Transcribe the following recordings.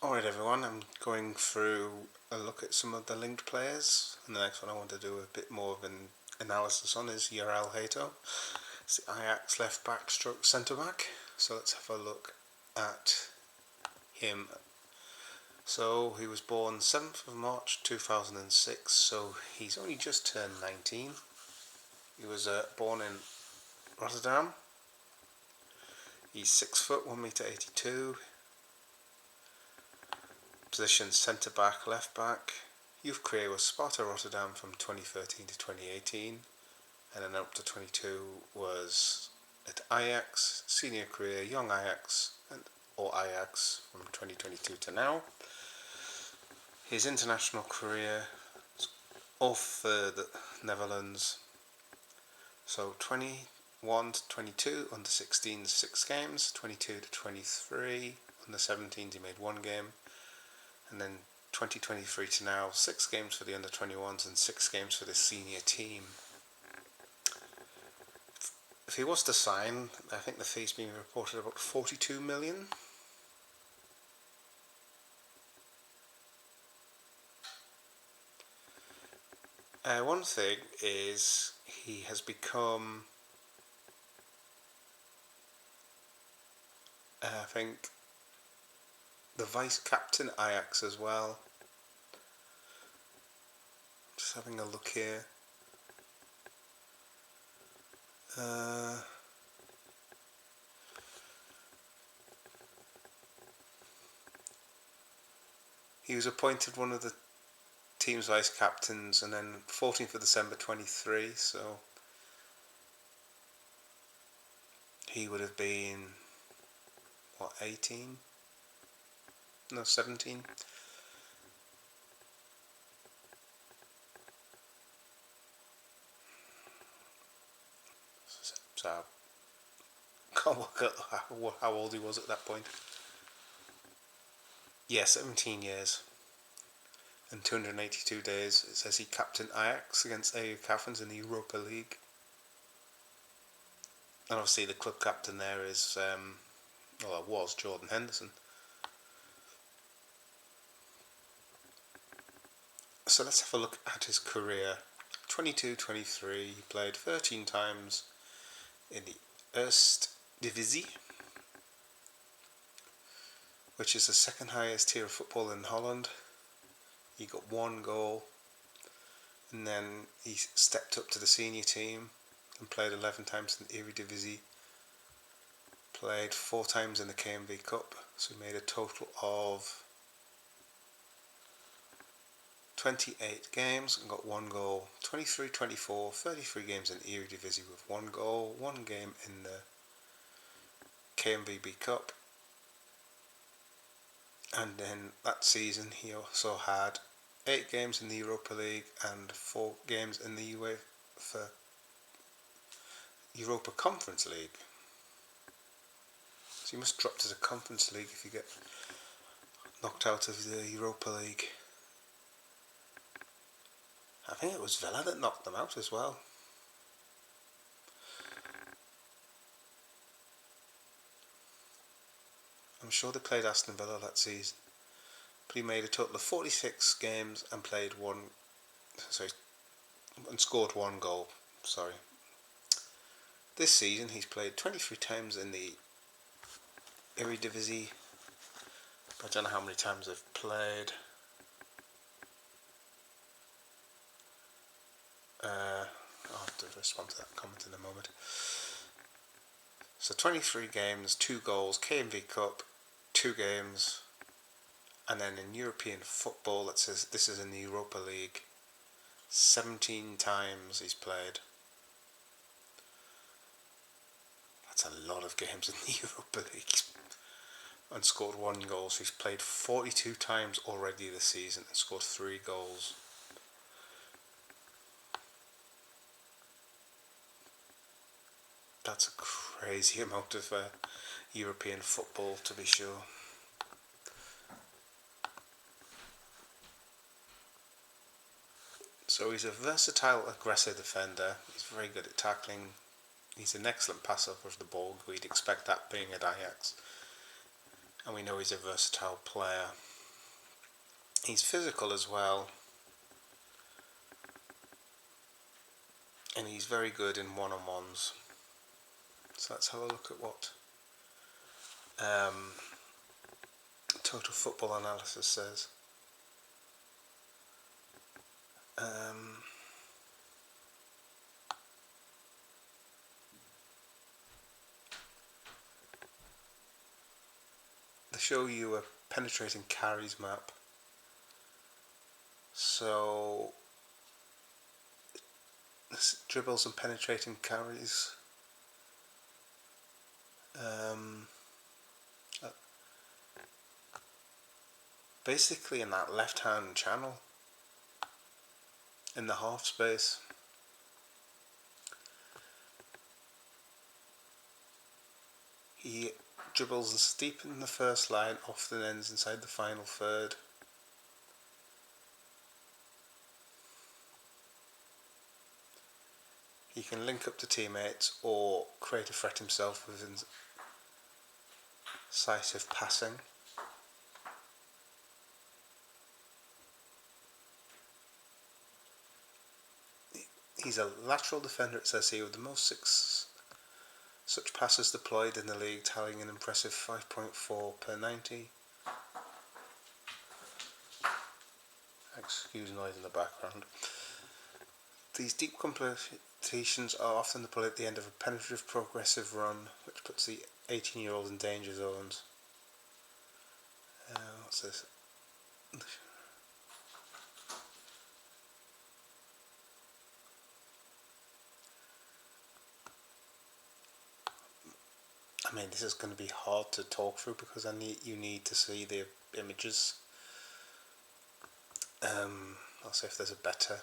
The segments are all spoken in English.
Alright everyone, I'm going through a look at some of the linked players, and the next one I want to do a bit more of an analysis on is Jorrel Hato. It's the Ajax left back stroke centre back. So let's have a look at him. So he was born 7th of March 2006, so he's only just turned 19. He was born in Rotterdam. He's 6 foot, 1 meter 82. Position centre back, left back. Youth career was Sparta Rotterdam from 2013 to 2018, and then up to 22 was at Ajax. Senior career, Young Ajax or Ajax from 2022 to now. His international career all for the Netherlands. So 21 to 22 under 16s 6 games, 22 to 23 under 17s he made 1 game. And then 2023 to now, 6 games for the under 21s and 6 games for the senior team. If he was to sign, I think the fee's being reported about 42 million. One thing is he has become, I think, the vice captain Ajax as well. Just having a look here. He was appointed one of the team's vice captains, and then 14th of December 23, so he would have been, what, 18? No, 17. So I can't work out how old he was at that point. Yeah, 17 years and 282 days. It says he captained Ajax against AU Athens in the Europa League. And obviously the club captain there is, was Jordan Henderson. So let's have a look at his career. 22-23, he played 13 times in the Eerste Divisie, which is the second highest tier of football in Holland. He got 1 goal, and then he stepped up to the senior team and played 11 times in the Eredivisie. Played 4 times in the KMV Cup, so he made a total of 28 games and got 1 goal. 23-24, 33 games in the Eredivisie with 1 goal, 1 game in the KMVB Cup. And then that season he also had 8 games in the Europa League and 4 games in the UEFA Europa Conference League. So you must drop to the Conference League if you get knocked out of the Europa League. I think it was Villa that knocked them out as well. I'm sure they played Aston Villa that season. But he made a total of 46 games and scored 1 goal. This season he's played 23 times in the Eredivisie. I don't know how many times they've played. I'll have to respond to that comment in a moment. So 23 games, 2 goals, KMV Cup, 2 games, and then in European football, it says this is in the Europa League, 17 times he's played. That's a lot of games in the Europa League. And scored 1 goal, so he's played 42 times already this season and scored 3 goals. That's a crazy amount of European football, to be sure. So he's a versatile, aggressive defender. He's very good at tackling. He's an excellent passer of the ball. We'd expect that being at Ajax. And we know he's a versatile player. He's physical as well, and he's very good in one-on-ones. So let's have a look at what Total Football Analysis says. They show you a penetrating carries map. So this dribbles and penetrating carries. Basically in that left hand channel in the half space. He dribbles and steep in the first line, often ends inside the final third. He can link up to teammates or create a threat himself with incisive passing. He's a lateral defender, it says here, with the most such passes deployed in the league, tallying an impressive 5.4 per 90. Excuse noise in the background. These deep completions are often deployed at the end of a penetrative progressive run, which puts the 18-year-old in danger zones. What's this? I mean, this is going to be hard to talk through because you need to see the images. I'll see if there's a better.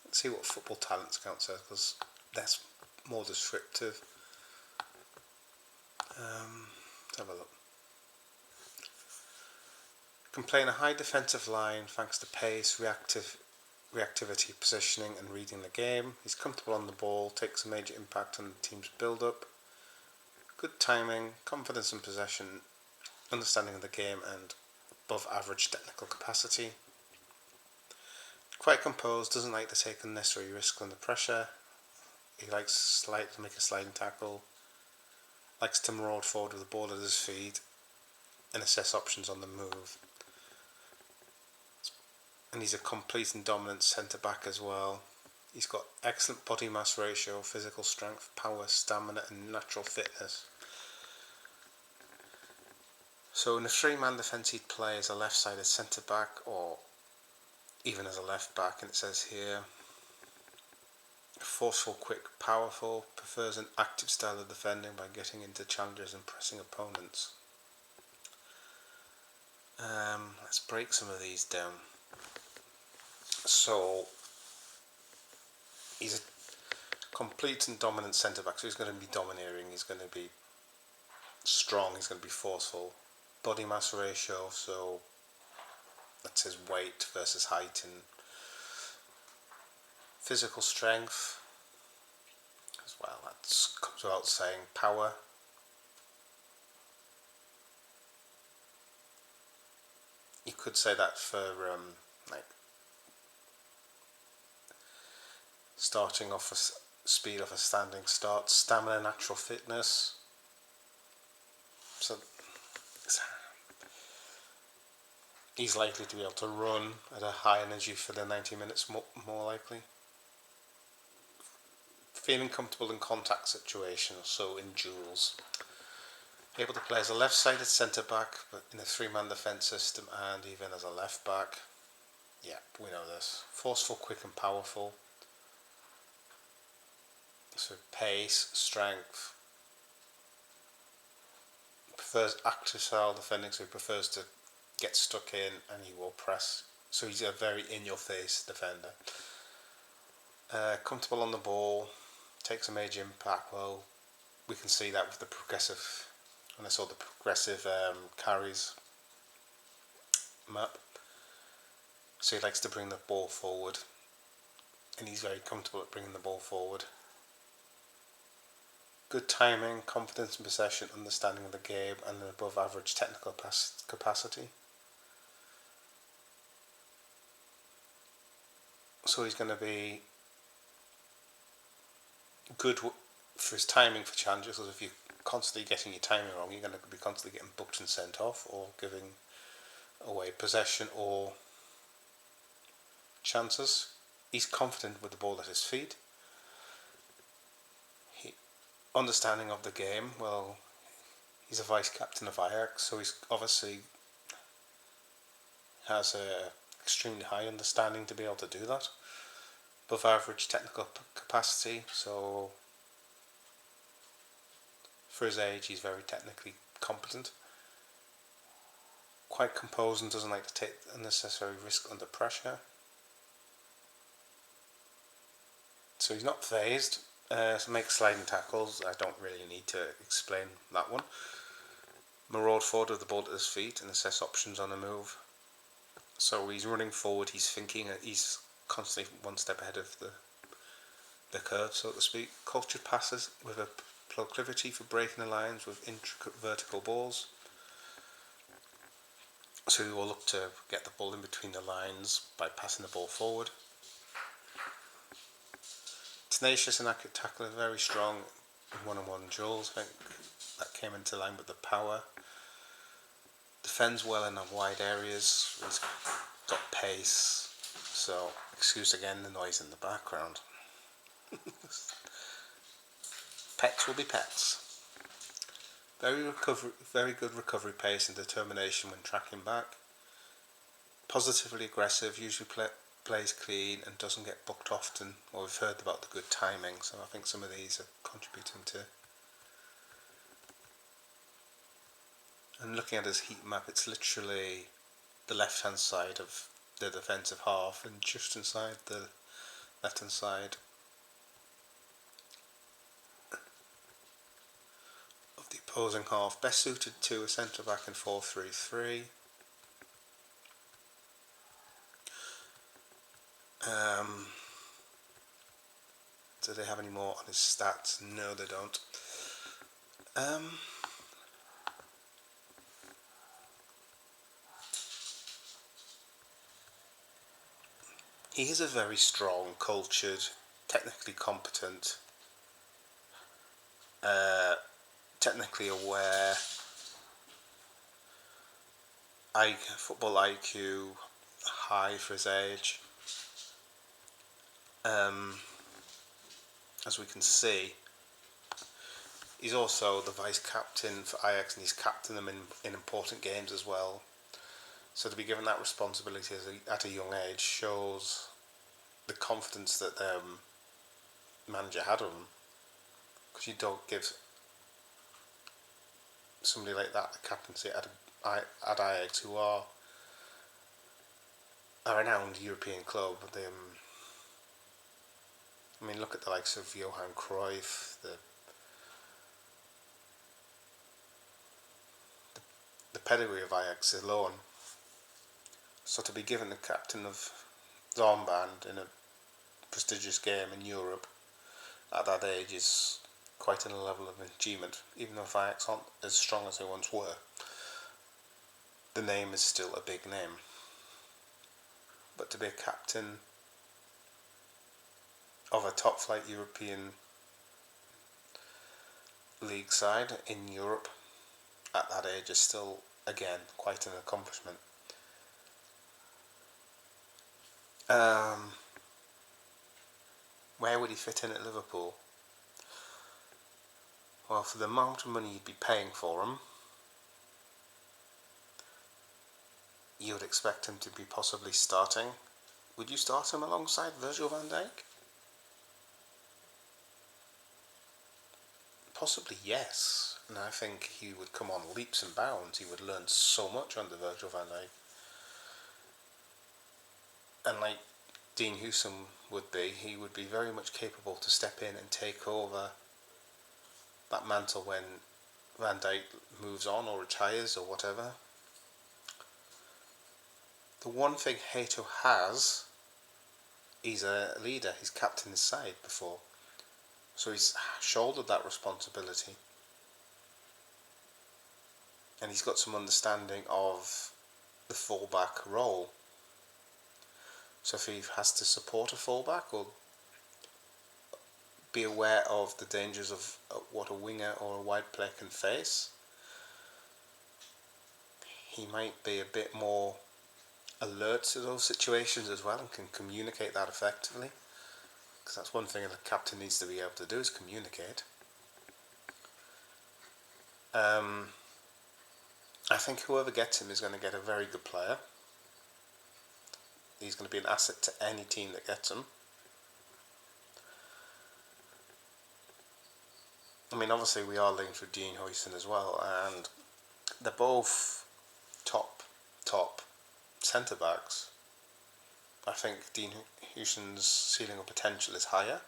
Let's see what Football Talent Scout says, because that's more descriptive. Let's have a look. Can play in a high defensive line thanks to pace, reactivity, positioning and reading the game. He's comfortable on the ball, takes a major impact on the team's build-up. Good timing, confidence in possession, understanding of the game and above average technical capacity. Quite composed, doesn't like to take unnecessary risks under pressure. He likes to make a sliding tackle, likes to maraud forward with the ball at his feet and assess options on the move. And he's a complete and dominant centre-back as well. He's got excellent body mass ratio, physical strength, power, stamina and natural fitness. So in a three-man defence he'd play as a left-sided centre-back or even as a left-back, and it says here, forceful, quick, powerful, prefers an active style of defending by getting into challenges and pressing opponents. Let's break some of these down. So he's a complete and dominant centre-back, so he's going to be domineering, he's going to be strong, he's going to be forceful. Body mass ratio, so that's his weight versus height, and physical strength as well. That comes without saying. Power. You could say that for like starting off a speed of a standing start. Stamina, natural fitness. So he's likely to be able to run at a high energy for the 90 minutes more likely. Feeling comfortable in contact situations, so in duels. Able to play as a left-sided centre-back, but in a three-man defence system and even as a left-back. Yeah, we know this. Forceful, quick and powerful. So pace, strength. Prefers active style defending, so he prefers to get stuck in and he will press. So he's a very in-your-face defender. Comfortable on the ball, takes a major impact. Well, we can see that with the progressive, when I saw the progressive carries map. So he likes to bring the ball forward, and he's very comfortable at bringing the ball forward. Good timing, confidence in possession, understanding of the game, and an above average technical capacity. So he's going to be good for his timing for challenges, because if you're constantly getting your timing wrong, you're going to be constantly getting booked and sent off, or giving away possession or chances. He's confident with the ball at his feet. Understanding of the game, well, he's a vice captain of Ajax, so he's obviously has a extremely high understanding to be able to do that. Above average technical capacity, so for his age he's very technically competent. Quite composed and doesn't like to take unnecessary risk under pressure. So he's not phased. Makes sliding tackles. I don't really need to explain that one. Maraud forward with the ball at his feet and assess options on the move. So he's running forward, he's thinking, he's constantly one step ahead of the curve, so to speak. Cultured passes with a proclivity for breaking the lines with intricate vertical balls. So he will look to get the ball in between the lines by passing the ball forward. Tenacious and accurate tackler, very strong in one-on-one duels. I think that came into line with the power. Defends well in wide areas. He's got pace. So, excuse again the noise in the background. Pets will be pets. Very good recovery pace and determination when tracking back. Positively aggressive, usually plays clean and doesn't get booked often. Well, we've heard about the good timing, so I think some of these are contributing to. And looking at his heat map, it's literally the left hand side of the defensive half and just inside the left hand side of the opposing half. Best suited to a centre back in 4-3-3. Do they have any more on his stats? No, they don't. He is a very strong, cultured, technically competent, technically aware, football IQ high for his age. As we can see, he's also the vice captain for Ajax, and he's captained them in important games as well. So to be given that responsibility at a young age shows the confidence that the manager had of him. Because you don't give somebody like that a captaincy at Ajax, who are a renowned European club. I mean, look at the likes of Johan Cruyff, the pedigree of Ajax alone. So to be given the captain of the armband in a prestigious game in Europe at that age is quite a level of achievement. Even though Ajax aren't as strong as they once were, the name is still a big name. But to be a captain of a top flight European league side in Europe at that age is still, again, quite an accomplishment. Where would he fit in at Liverpool? Well, for the amount of money you'd be paying for him, you would expect him to be possibly starting. Would you start him alongside Virgil van Dijk? Possibly yes, and I think he would come on leaps and bounds. He would learn so much under Virgil van Dijk. And like Dean Hewson would be, he would be very much capable to step in and take over that mantle when Van Dijk moves on or retires or whatever. The one thing Hato has, he's a leader. He's captained his side before, so he's shouldered that responsibility, and he's got some understanding of the fullback role. So if he has to support a fullback or be aware of the dangers of what a winger or a wide player can face, he might be a bit more alert to those situations as well and can communicate that effectively. Because that's one thing a captain needs to be able to do, is communicate. I think whoever gets him is going to get a very good player. He's going to be an asset to any team that gets him. I mean, obviously we are linked with Dean Huijsen as well, and they're both top centre backs. I think Dean Huijsen's ceiling of potential is higher.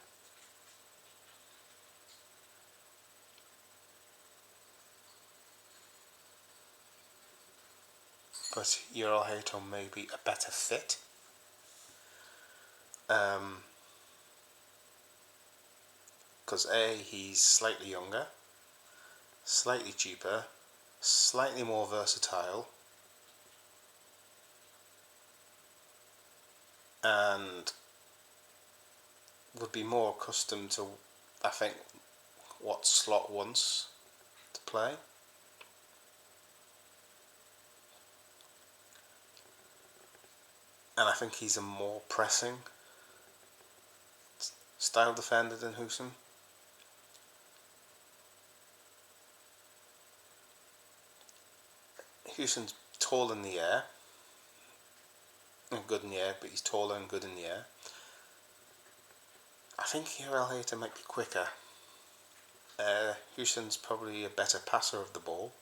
But Jorrel Hato may be a better fit. Because he's slightly younger, slightly cheaper, slightly more versatile, and would be more accustomed to, I think, what Slot wants to play. And I think he's a more pressing style defender than Huijsen. Huijsen's tall in the air, and good in the air, but he's taller and good in the air. I think Jorrel Hato might be quicker. Huijsen's probably a better passer of the ball,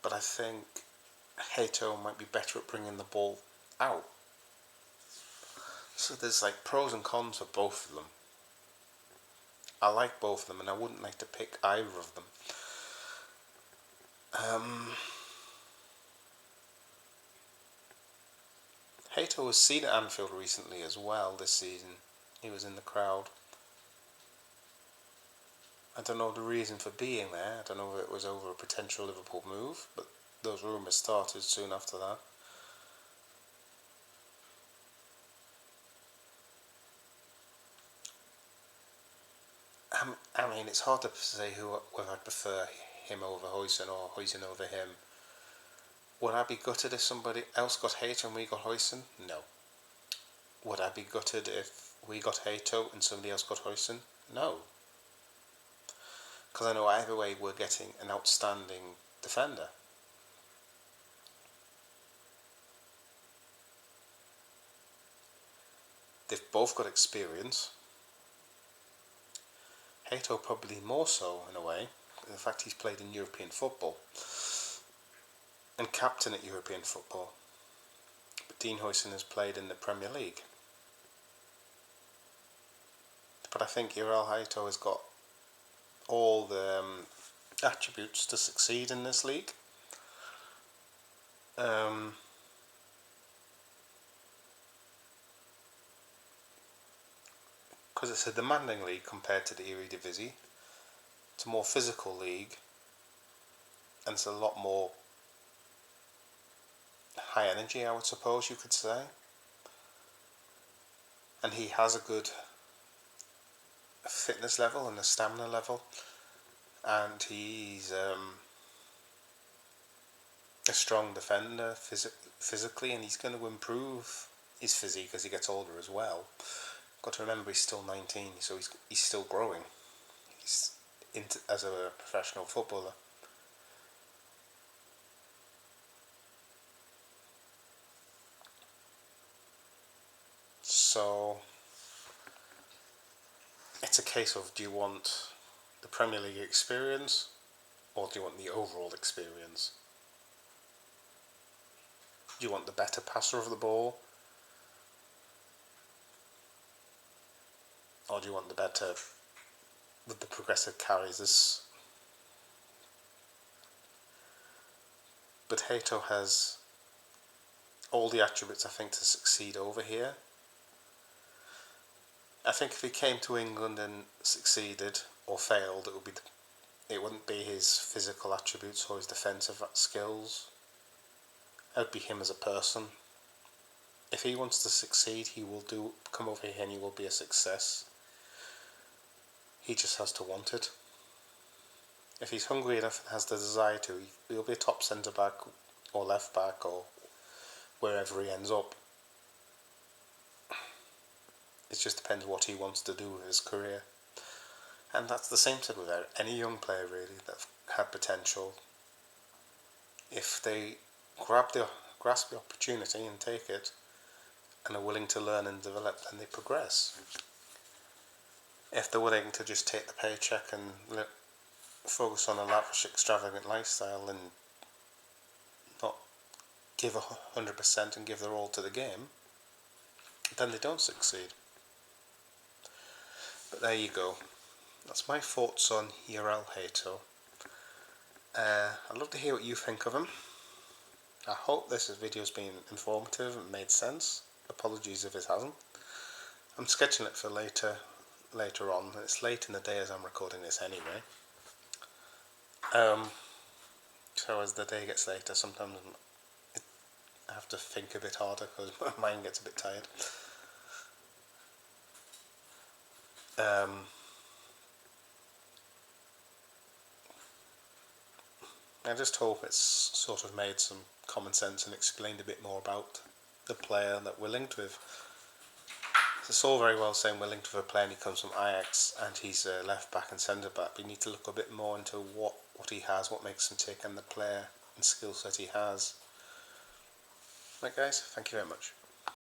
but I think Hato might be better at bringing the ball out. So there's like pros and cons for both of them. I like both of them, and I wouldn't like to pick either of them. Hato was seen at Anfield recently as well this season. He was in the crowd. I don't know the reason for being there. I don't know if it was over a potential Liverpool move, but those rumours started soon after that. I mean, it's hard to say whether I'd prefer him over Huijsen or Huijsen over him. Would I be gutted if somebody else got Hato and we got Huijsen? No. Would I be gutted if we got Hato and somebody else got Huijsen? No. Because I know either way we're getting an outstanding defender. They've both got experience. Hato probably more so in a way. In fact, he's played in European football and captain at European football. But Dean Huijsen has played in the Premier League. But I think Jorrel Hato has got all the attributes to succeed in this league. Because it's a demanding league compared to the Eredivisie. It's a more physical league, and it's a lot more high energy, I would suppose you could say. And he has a good fitness level and a stamina level, and he's a strong defender physically, and he's going to improve his physique as he gets older as well. Got to remember he's still 19, so he's still growing. He's as a professional footballer. So it's a case of, do you want the Premier League experience or do you want the overall experience? Do you want the better passer of the ball, or do you want the better with the progressive carries? But Hato has all the attributes, I think, to succeed over here. I think if he came to England and succeeded or failed, it wouldn't be his physical attributes or his defensive skills. It would be him as a person. if he wants to succeed, he will come over here and he will be a success. He just has to want it. If he's hungry enough and has the desire to, he'll be a top centre back or left back or wherever he ends up. It just depends what he wants to do with his career. And that's the same thing with any young player really that had potential. If they grasp the opportunity and take it and are willing to learn and develop, then they progress. If they're willing to just take the paycheck and focus on a lavish, extravagant lifestyle and not give 100% and give their all to the game, then they don't succeed. But there you go. That's my thoughts on Jorrel Hato. I'd love to hear what you think of him. I hope this video's been informative and made sense. Apologies if it hasn't. I'm sketching it for later on. It's late in the day as I'm recording this anyway. So as the day gets later, sometimes I have to think a bit harder because my mind gets a bit tired. I just hope it's sort of made some common sense and explained a bit more about the player that we're linked with. It's all very well saying we're linked with a player and he comes from Ajax and he's a left back and centre back. We need to look a bit more into what he has, what makes him tick, and the player and skill set he has. Right guys, thank you very much.